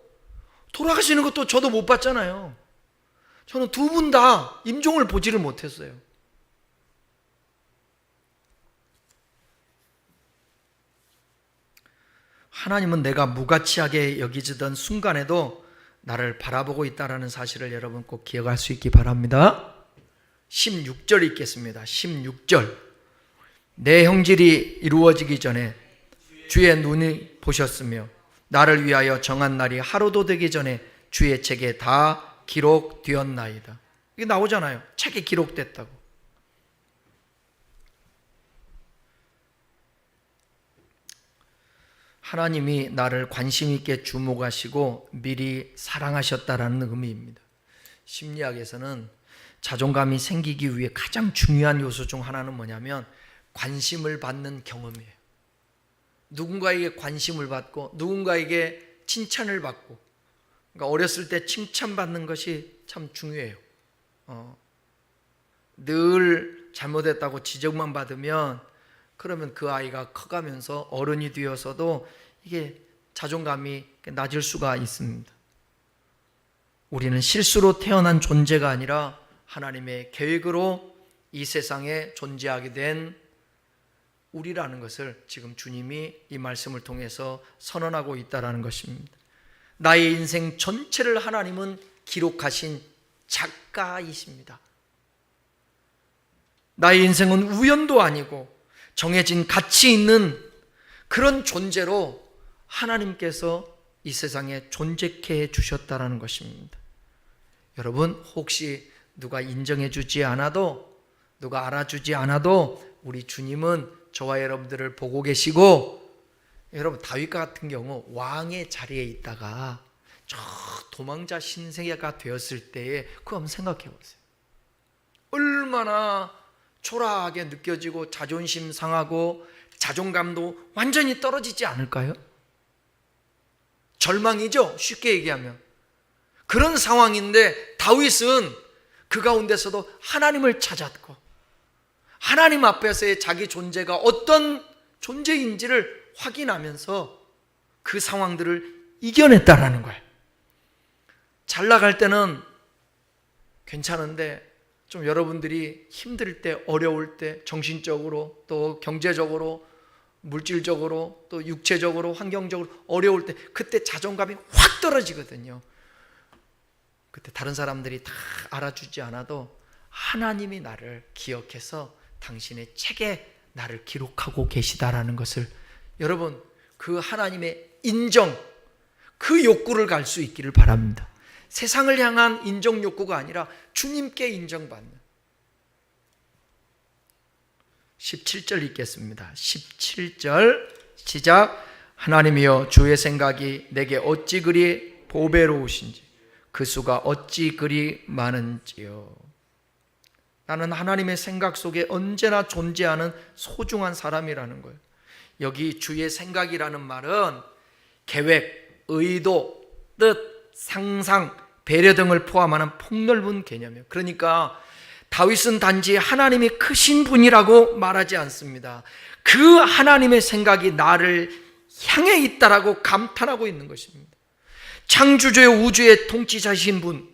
돌아가시는 것도 저도 못 봤잖아요. 저는 두 분 다 임종을 보지를 못했어요. 하나님은 내가 무가치하게 여기지던 순간에도 나를 바라보고 있다는 사실을 여러분 꼭 기억할 수 있기 바랍니다. 16절 읽겠습니다. 16절. 내 형질이 이루어지기 전에 주의 눈이 보셨으며 나를 위하여 정한 날이 하루도 되기 전에 주의 책에 다 기록되었나이다. 이게 나오잖아요. 책에 기록됐다고. 하나님이 나를 관심 있게 주목하시고 미리 사랑하셨다라는 의미입니다. 심리학에서는 자존감이 생기기 위해 가장 중요한 요소 중 하나는 뭐냐면 관심을 받는 경험이에요. 누군가에게 관심을 받고 누군가에게 칭찬을 받고, 그러니까 어렸을 때 칭찬받는 것이 참 중요해요. 늘 잘못했다고 지적만 받으면 그러면 그 아이가 커가면서 어른이 되어서도 이게 자존감이 낮을 수가 있습니다. 우리는 실수로 태어난 존재가 아니라 하나님의 계획으로 이 세상에 존재하게 된 우리라는 것을 지금 주님이 이 말씀을 통해서 선언하고 있다는 것입니다. 나의 인생 전체를 하나님은 기록하신 작가이십니다. 나의 인생은 우연도 아니고 정해진 가치 있는 그런 존재로 하나님께서 이 세상에 존재케 해주셨다는 것입니다. 여러분, 혹시 누가 인정해 주지 않아도, 누가 알아주지 않아도 우리 주님은 저와 여러분들을 보고 계시고, 여러분 다윗과 같은 경우 왕의 자리에 있다가 저 도망자 신세가 되었을 때에 그거 한번 생각해 보세요. 얼마나 초라하게 느껴지고 자존심 상하고 자존감도 완전히 떨어지지 않을까요? 절망이죠, 쉽게 얘기하면. 그런 상황인데 다윗은 그 가운데서도 하나님을 찾았고 하나님 앞에서의 자기 존재가 어떤 존재인지를 확인하면서 그 상황들을 이겨냈다라는 거예요. 잘 나갈 때는 괜찮은데 좀 여러분들이 힘들 때, 어려울 때, 정신적으로 또 경제적으로, 물질적으로 또 육체적으로, 환경적으로 어려울 때, 그때 자존감이 확 떨어지거든요. 그때 다른 사람들이 다 알아주지 않아도 하나님이 나를 기억해서 당신의 책에 나를 기록하고 계시다라는 것을, 여러분 그 하나님의 인정, 그 욕구를 갈 수 있기를 바랍니다. 세상을 향한 인정 욕구가 아니라 주님께 인정받는. 17절 읽겠습니다. 17절 시작. 하나님이여 주의 생각이 내게 어찌 그리 보배로우신지 그 수가 어찌 그리 많은지요. 나는 하나님의 생각 속에 언제나 존재하는 소중한 사람이라는 거예요. 여기 주의 생각이라는 말은 계획, 의도, 뜻, 상상, 배려 등을 포함하는 폭넓은 개념이에요. 그러니까 다윗은 단지 하나님이 크신 분이라고 말하지 않습니다. 그 하나님의 생각이 나를 향해 있다라고 감탄하고 있는 것입니다. 창조주의 우주의 통치자신 분,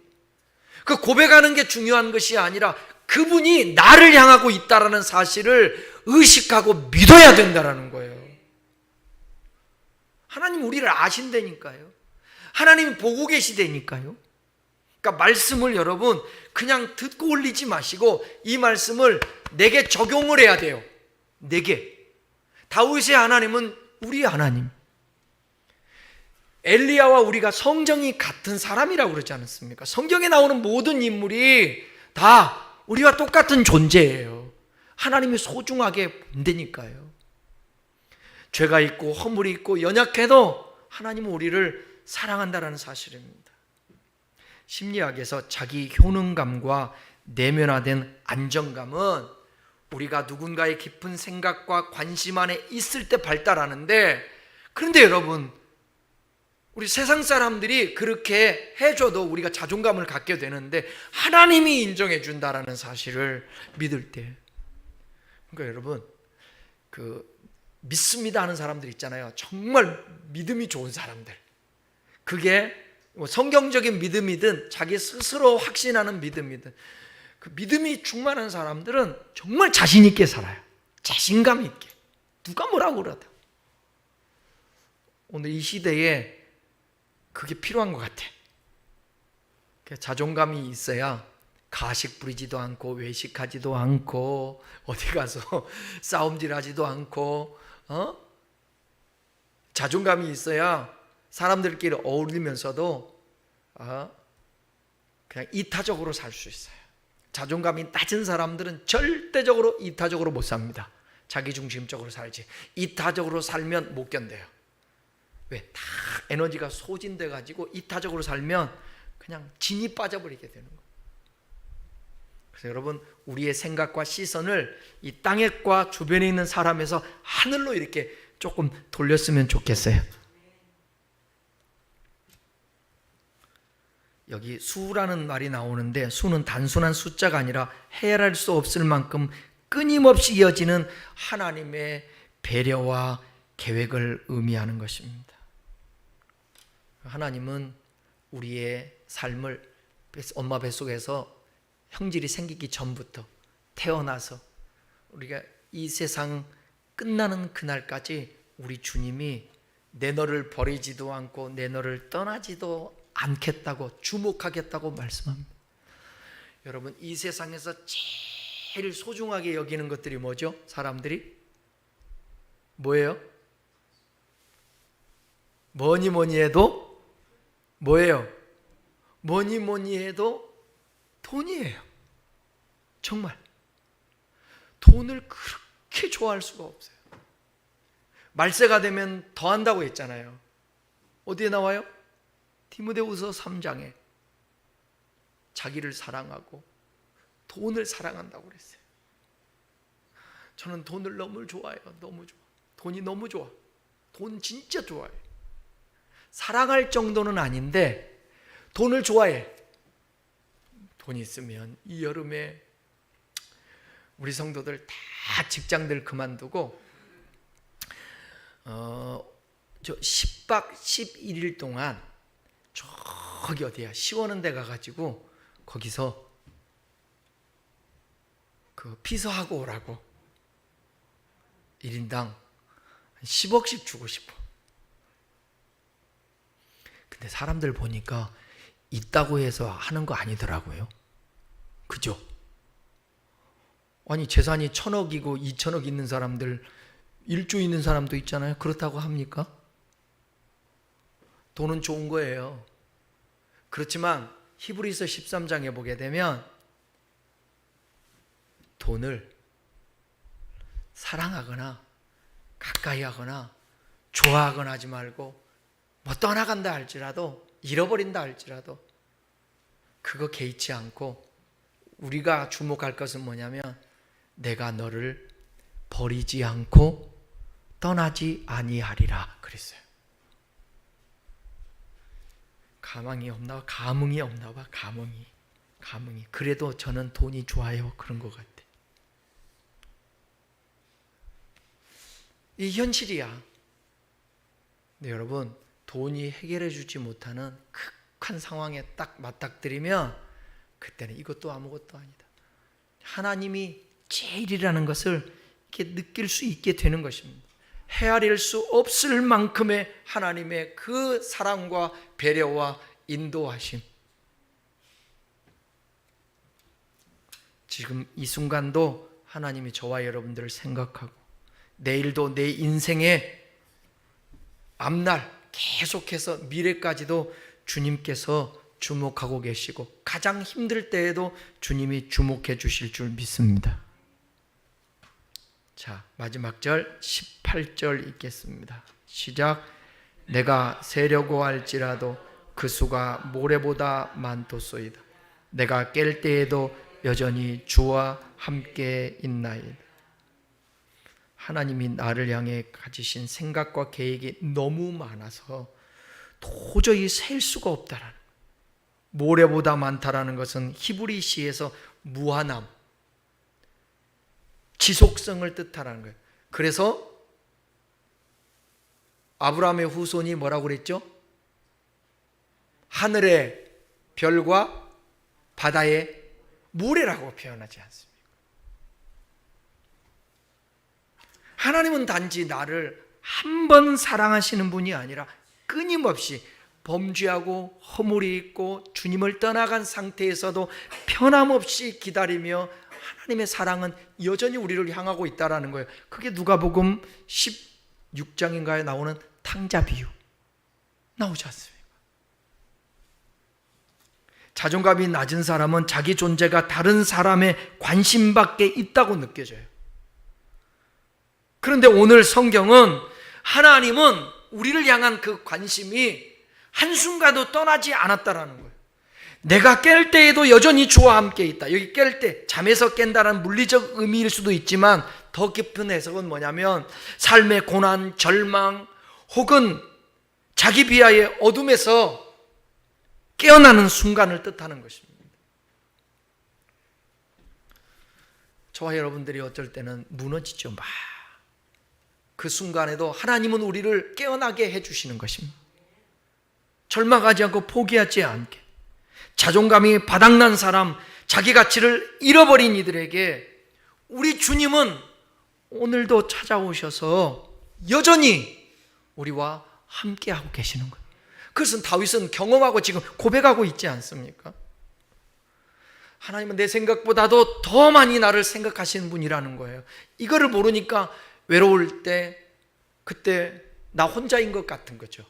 그 고백하는 게 중요한 것이 아니라 그분이 나를 향하고 있다라는 사실을 의식하고 믿어야 된다라는 거예요. 하나님 우리를 아신다니까요. 하나님이 보고 계시다니까요. 그러니까 말씀을 여러분 그냥 듣고 올리지 마시고 이 말씀을 내게 적용을 해야 돼요. 내게. 다윗의 하나님은 우리 하나님. 엘리야와 우리가 성정이 같은 사람이라고 그러지 않았습니까? 성경에 나오는 모든 인물이 다 우리와 똑같은 존재예요. 하나님이 소중하게 본다니까요. 죄가 있고 허물이 있고 연약해도 하나님은 우리를 사랑한다라는 사실입니다. 심리학에서 자기 효능감과 내면화된 안정감은 우리가 누군가의 깊은 생각과 관심 안에 있을 때 발달하는데, 그런데 여러분 우리 세상 사람들이 그렇게 해줘도 우리가 자존감을 갖게 되는데 하나님이 인정해 준다라는 사실을 믿을 때, 그러니까 여러분 그 믿습니다 하는 사람들 있잖아요. 정말 믿음이 좋은 사람들, 그게 성경적인 믿음이든 자기 스스로 확신하는 믿음이든 그 믿음이 충만한 사람들은 정말 자신 있게 살아요. 자신감 있게. 누가 뭐라고 그러다. 오늘 이 시대에 그게 필요한 것 같아. 자존감이 있어야 가식 부리지도 않고 외식하지도 않고 어디 가서 싸움질하지도 않고 자존감이 있어야 사람들끼리 어울리면서도 그냥 이타적으로 살 수 있어요. 자존감이 낮은 사람들은 절대적으로 이타적으로 못 삽니다. 자기중심적으로 살지. 이타적으로 살면 못 견뎌요. 왜? 다 에너지가 소진돼 가지고 이타적으로 살면 그냥 진이 빠져버리게 되는 거예요. 그래서 여러분, 우리의 생각과 시선을 이 땅과 주변에 있는 사람에서 하늘로 이렇게 조금 돌렸으면 좋겠어요. 여기 수라는 말이 나오는데, 수는 단순한 숫자가 아니라 헤아릴 수 없을 만큼 끊임없이 이어지는 하나님의 배려와 계획을 의미하는 것입니다. 하나님은 우리의 삶을 엄마 뱃속에서 형질이 생기기 전부터 태어나서 우리가 이 세상 끝나는 그날까지 우리 주님이 내 너를 버리지도 않고 내 너를 떠나지도 않겠다고, 주목하겠다고 말씀합니다. 여러분, 이 세상에서 제일 소중하게 여기는 것들이 뭐죠? 사람들이 뭐예요? 뭐니 해도 뭐예요? 뭐니 해도 돈이에요. 정말 돈을 그렇게 좋아할 수가 없어요. 말세가 되면 더 한다고 했잖아요. 어디에 나와요? 디모데후서 3장에 자기를 사랑하고 돈을 사랑한다고 그랬어요. 저는 돈을 너무 좋아해요. 너무 좋아. 돈이 너무 좋아. 돈 진짜 좋아해. 사랑할 정도는 아닌데 돈을 좋아해. 돈 있으면 이 여름에 우리 성도들 다 직장들 그만두고 저 10박 11일 동안 저기 어디야, 시원한 데 가가지고 거기서 그 피서하고 오라고 1인당 10억씩 주고 싶어. 근데 사람들 보니까 있다고 해서 하는 거 아니더라고요. 그죠? 아니, 재산이 1,000억이고 2,000억 있는 사람들, 1조 있는 사람도 있잖아요. 그렇다고 합니까? 돈은 좋은 거예요. 그렇지만 히브리서 13장에 보게 되면 돈을 사랑하거나 가까이 하거나 좋아하거나 하지 말고, 뭐 떠나간다 할지라도, 잃어버린다 할지라도 그거 개의치 않고 우리가 주목할 것은 뭐냐면 내가 너를 버리지 않고 떠나지 아니하리라 그랬어요. 감흥이 없나 봐. 감흥이. 그래도 저는 돈이 좋아요. 그런 것 같아. 이 현실이야. 근데 여러분, 돈이 해결해 주지 못하는 극한 상황에 딱 맞닥뜨리면 그때는 이것도 아무것도 아니다. 하나님이 제일이라는 것을 이렇게 느낄 수 있게 되는 것입니다. 헤아릴 수 없을 만큼의 하나님의 그 사랑과 배려와 인도하심. 지금 이 순간도 하나님이 저와 여러분들을 생각하고 내일도 내 인생의 앞날 계속해서 미래까지도 주님께서 주목하고 계시고 가장 힘들 때에도 주님이 주목해 주실 줄 믿습니다. 자, 마지막 절 18절 읽겠습니다. 시작. 내가 세려고 할지라도 그 수가 모래보다 많도소이다. 내가 깰 때에도 여전히 주와 함께 있나이다. 하나님이 나를 향해 가지신 생각과 계획이 너무 많아서 도저히 셀 수가 없다라는 거예요. 모래보다 많다라는 것은 히브리시에서 무한함, 지속성을 뜻하라는 거예요. 그래서 아브라함의 후손이 뭐라고 그랬죠? 하늘의 별과 바다의 모래라고 표현하지 않습니까? 하나님은 단지 나를 한 번 사랑하시는 분이 아니라 끊임없이 범죄하고 허물이 있고 주님을 떠나간 상태에서도 변함없이 기다리며 하나님의 사랑은 여전히 우리를 향하고 있다라는 거예요. 그게 누가복음 16장인가에 나오는 탕자 비유 나오지 않습니까? 자존감이 낮은 사람은 자기 존재가 다른 사람의 관심 밖에 있다고 느껴져요. 그런데 오늘 성경은 하나님은 우리를 향한 그 관심이 한순간도 떠나지 않았다라는 거예요. 내가 깰 때에도 여전히 주와 함께 있다. 여기 깰 때 잠에서 깬다는 물리적 의미일 수도 있지만 더 깊은 해석은 뭐냐면 삶의 고난, 절망 혹은 자기 비하의 어둠에서 깨어나는 순간을 뜻하는 것입니다. 저와 여러분들이 어쩔 때는 무너지죠. 막 그 순간에도 하나님은 우리를 깨어나게 해주시는 것입니다. 절망하지 않고 포기하지 않게. 자존감이 바닥난 사람, 자기 가치를 잃어버린 이들에게 우리 주님은 오늘도 찾아오셔서 여전히 우리와 함께하고 계시는 거예요. 그것은 다윗은 경험하고 지금 고백하고 있지 않습니까? 하나님은 내 생각보다도 더 많이 나를 생각하시는 분이라는 거예요. 이거를 모르니까 외로울 때 그때 나 혼자인 것 같은 거죠.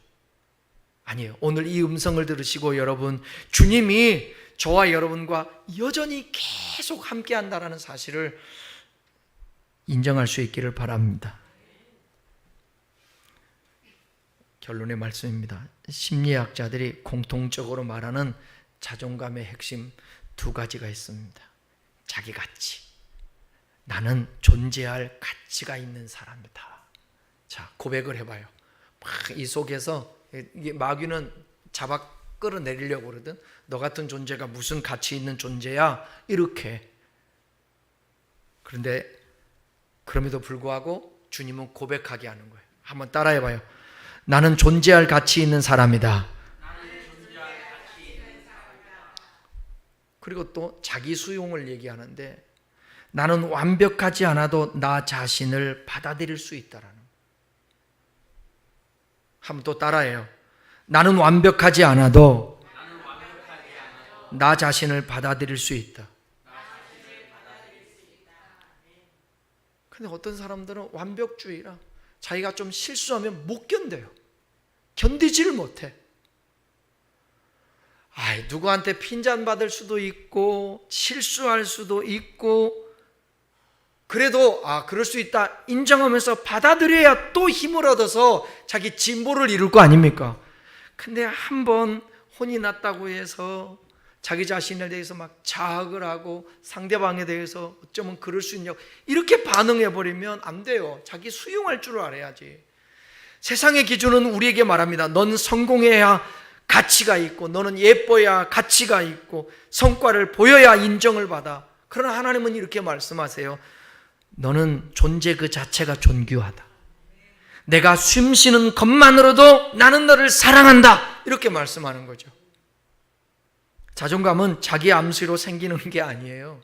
아니에요. 오늘 이 음성을 들으시고 여러분, 주님이 저와 여러분과 여전히 계속 함께 한다는 사실을 인정할 수 있기를 바랍니다. 결론의 말씀입니다. 심리학자들이 공통적으로 말하는 자존감의 핵심 두 가지가 있습니다. 자기 가치. 나는 존재할 가치가 있는 사람이다. 자, 고백을 해봐요. 막 이 속에서 마귀는 잡아 끌어내리려고 그러든 너 같은 존재가 무슨 가치 있는 존재야 이렇게. 그런데 그럼에도 불구하고 주님은 고백하게 하는 거예요. 한번 따라해봐요. 나는 존재할 가치 있는 사람이다. 그리고 또 자기 수용을 얘기하는데 나는 완벽하지 않아도 나 자신을 받아들일 수 있다라는 거예요. 한번 또 따라해요. 나는 완벽하지 않아도 나 자신을 받아들일 수 있다. 근데 어떤 사람들은 완벽주의라 자기가 좀 실수하면 못 견뎌요. 견디지를 못해. 누구한테 핀잔 받을 수도 있고 실수할 수도 있고 그래도 그럴 수 있다 인정하면서 받아들여야 또 힘을 얻어서 자기 진보를 이룰 거 아닙니까? 근데 한번 혼이 났다고 해서 자기 자신에 대해서 막 자학을 하고 상대방에 대해서 어쩌면 그럴 수 있냐고 이렇게 반응해버리면 안 돼요. 자기 수용할 줄 알아야지. 세상의 기준은 우리에게 말합니다. 넌 성공해야 가치가 있고 너는 예뻐야 가치가 있고 성과를 보여야 인정을 받아. 그러나 하나님은 이렇게 말씀하세요. 너는 존재 그 자체가 존귀하다. 내가 숨 쉬는 것만으로도 나는 너를 사랑한다. 이렇게 말씀하는 거죠. 자존감은 자기 암시로 생기는 게 아니에요.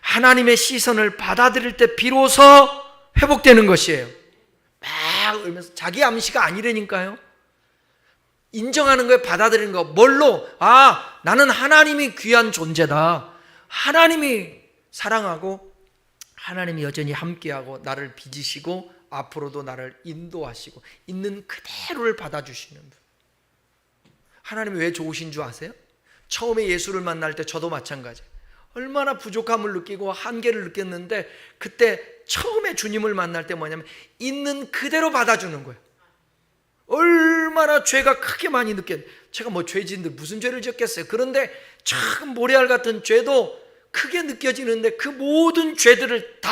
하나님의 시선을 받아들일 때 비로소 회복되는 것이에요. 막 울면서 자기 암시가 아니라니까요. 인정하는 거에 받아들이는 거. 뭘로? 나는 하나님이 귀한 존재다. 하나님이 사랑하고 하나님이 여전히 함께하고 나를 빚으시고 앞으로도 나를 인도하시고 있는 그대로를 받아주시는 분. 하나님이 왜 좋으신 줄 아세요? 처음에 예수를 만날 때 저도 마찬가지예요. 얼마나 부족함을 느끼고 한계를 느꼈는데 그때 처음에 주님을 만날 때 뭐냐면 있는 그대로 받아주는 거예요. 얼마나 죄가 크게 많이 느꼈어요. 제가 죄진들 무슨 죄를 지었겠어요. 그런데 참 모래알 같은 죄도 크게 느껴지는데 그 모든 죄들을 다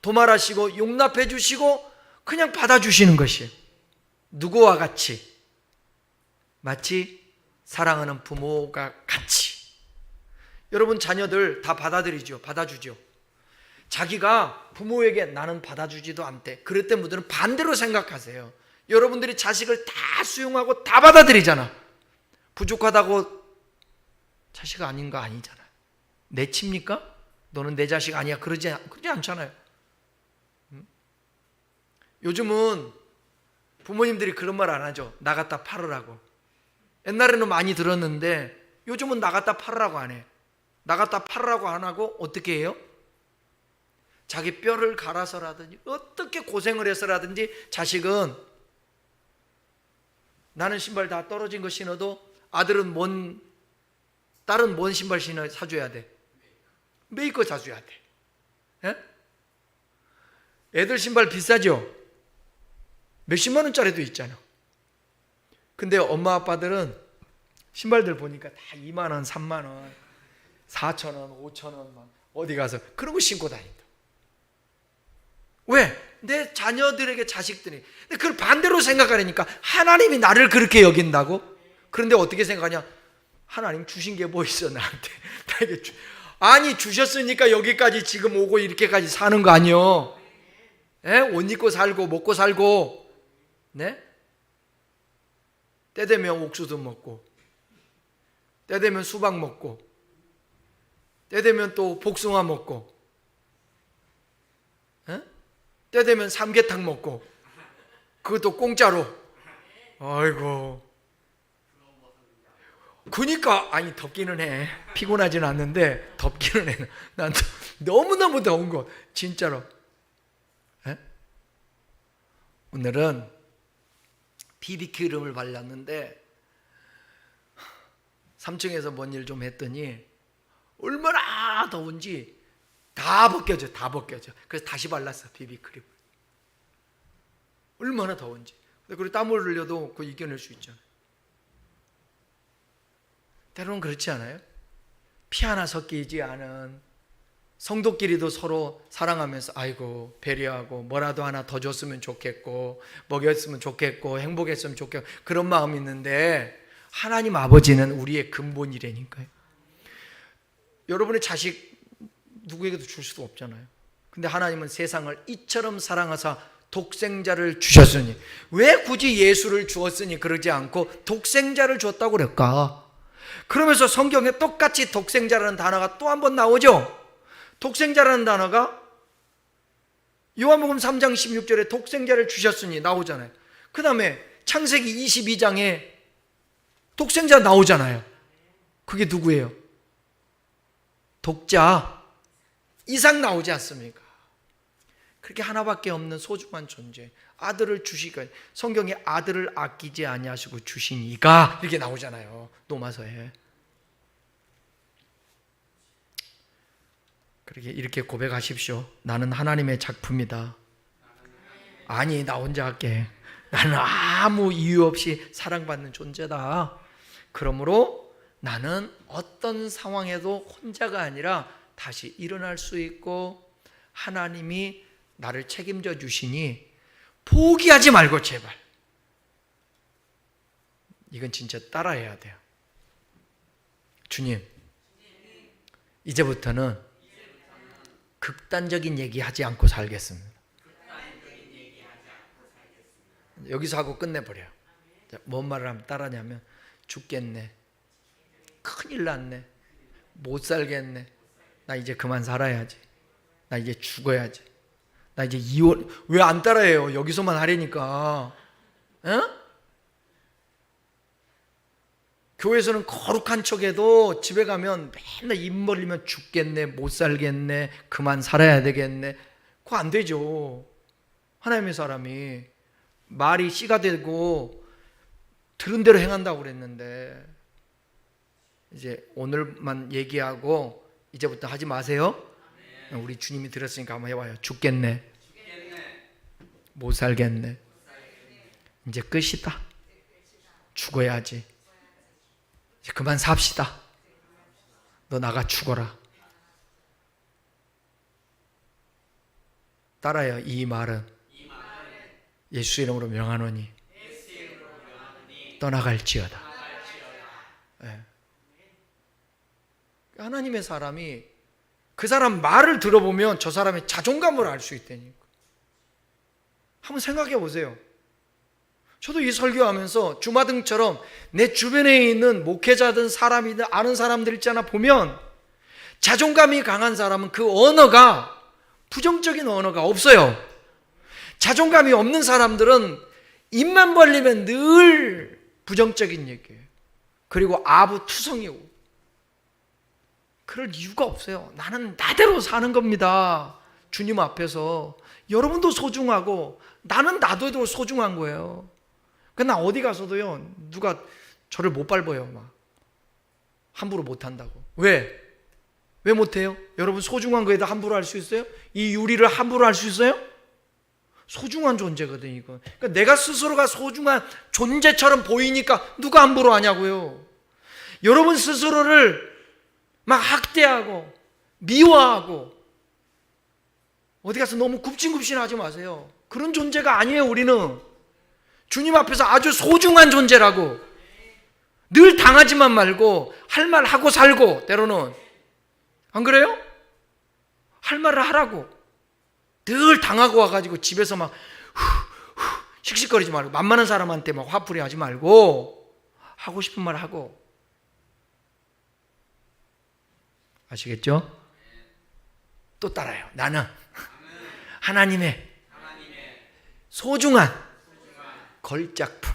도말하시고 용납해 주시고 그냥 받아주시는 것이에요. 누구와 같이? 마치 사랑하는 부모가 같이. 여러분 자녀들 다 받아들이죠. 받아주죠. 자기가 부모에게 나는 받아주지도 않대. 그럴 때 분들은 반대로 생각하세요. 여러분들이 자식을 다 수용하고 다 받아들이잖아. 부족하다고 자식 아닌 거 아니잖아. 내칩니까? 너는 내 자식 아니야. 그러지 않잖아요. 요즘은 부모님들이 그런 말 안 하죠. 나 갖다 팔으라고. 옛날에는 많이 들었는데 요즘은 나갔다 팔으라고 안 해. 나갔다 팔으라고 안 하고 어떻게 해요? 자기 뼈를 갈아서라든지 어떻게 고생을 해서라든지 자식은 나는 신발 다 떨어진 거 신어도 딸은 뭔 신발 사줘야 돼? 메이커 사줘야 돼. 예? 애들 신발 비싸죠? 몇십만 원짜리도 있잖아. 근데 엄마 아빠들은 신발들 보니까 다 2만 원, 3만 원, 4천 원, 5천 원 어디 가서 그런 거 신고 다닌다. 왜? 내 자녀들에게, 자식들이. 근데 그걸 반대로 생각하려니까 하나님이 나를 그렇게 여긴다고? 그런데 어떻게 생각하냐? 하나님 주신 게 뭐 있어 나한테? 아니 주셨으니까 여기까지 지금 오고 이렇게까지 사는 거 아니요? 예? 옷 입고 살고 먹고 살고, 네? 때 되면 옥수수 먹고, 때 되면 수박 먹고, 때 되면 또 복숭아 먹고, 예? 때 되면 삼계탕 먹고, 그것도 공짜로. 아이고. 그러니까 아니 덥기는 해. 피곤하지는 않는데 덥기는 해. 난 너무너무 더운 거 진짜로. 에? 오늘은 BBQ 이름을 발랐는데 3층에서 뭔 일 좀 했더니 얼마나 더운지 다 벗겨져. 그래서 다시 발랐어 BBQ. 얼마나 더운지. 그리고 땀을 흘려도 그거 이겨낼 수 있잖아요. 때로는 그렇지 않아요? 피 하나 섞이지 않은 성도끼리도 서로 사랑하면서 아이고 배려하고 뭐라도 하나 더 줬으면 좋겠고 먹였으면 좋겠고 행복했으면 좋겠고 그런 마음이 있는데 하나님 아버지는 우리의 근본이라니까요. 여러분의 자식 누구에게도 줄 수도 없잖아요. 근데 하나님은 세상을 이처럼 사랑하사 독생자를 주셨으니, 왜 굳이 예수를 주었으니 그러지 않고 독생자를 줬다고 그럴까? 그러면서 성경에 똑같이 독생자라는 단어가 또 한 번 나오죠. 독생자라는 단어가 요한복음 3장 16절에 독생자를 주셨으니 나오잖아요. 그 다음에 창세기 22장에 독생자 나오잖아요. 그게 누구예요? 독자 이삭 나오지 않습니까? 그렇게 하나밖에 없는 소중한 존재, 아들을 주시고, 성경에 아들을 아끼지 아니하시고 주시니가 이렇게 나오잖아요. 로마서에. 그렇게 이렇게 고백하십시오. 나는 하나님의 작품이다. 아니 나 혼자 할게. 나는 아무 이유 없이 사랑받는 존재다. 그러므로 나는 어떤 상황에도 혼자가 아니라 다시 일어날 수 있고 하나님이 나를 책임져 주시니 포기하지 말고 제발. 이건 진짜 따라해야 돼요. 주님, 이제부터는 극단적인 얘기하지 않고 살겠습니다. 여기서 하고 끝내버려요. 뭔 말을 하면 따라하냐면 죽겠네, 큰일 났네, 못 살겠네, 나 이제 그만 살아야지, 나 이제 죽어야지, 나 이제 이혼. 왜 안 따라해요? 여기서만 하려니까. 에? 교회에서는 거룩한 척해도 집에 가면 맨날 입 벌리면 죽겠네, 못 살겠네, 그만 살아야 되겠네. 그거 안 되죠. 하나님의 사람이 말이 씨가 되고 들은 대로 행한다고 그랬는데, 이제 오늘만 얘기하고 이제부터 하지 마세요. 우리 주님이 들었으니까 한번 해봐요. 죽겠네, 못 살겠네, 이제 끝이다, 죽어야지, 이제 그만 삽시다, 너 나가 죽어라. 따라요. 이 말은 예수 이름으로 명하노니 떠나갈지어다. 네. 하나님의 사람이 그 사람 말을 들어보면 저 사람의 자존감을 알 수 있다니까. 한번 생각해 보세요. 저도 이 설교하면서 주마등처럼 내 주변에 있는 목회자든 사람이든 아는 사람들 있잖아, 보면 자존감이 강한 사람은 그 언어가 부정적인 언어가 없어요. 자존감이 없는 사람들은 입만 벌리면 늘 부정적인 얘기예요. 그리고 아부투성이고 그럴 이유가 없어요. 나는 나대로 사는 겁니다. 주님 앞에서 여러분도 소중하고 나는 나도 소중한 거예요. 나 어디 가서도요 누가 저를 못 밟아요. 막 함부로 못한다고. 왜 못해요? 여러분 소중한 거에다 함부로 할 수 있어요? 이 유리를 함부로 할 수 있어요? 소중한 존재거든 이거. 그러니까 내가 스스로가 소중한 존재처럼 보이니까 누가 함부로 하냐고요. 여러분 스스로를 막 학대하고 미워하고 어디 가서 너무 굽신굽신하지 마세요. 그런 존재가 아니에요. 우리는 주님 앞에서 아주 소중한 존재라고. 늘 당하지만 말고 할 말 하고 살고, 때로는 안 그래요? 할 말을 하라고. 늘 당하고 와가지고 집에서 막 씩씩거리지 말고, 만만한 사람한테 막 화풀이 하지 말고 하고 싶은 말 하고. 아시겠죠? 또 따라요. 나는 하나님의 소중한 걸작품.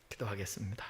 기도하겠습니다.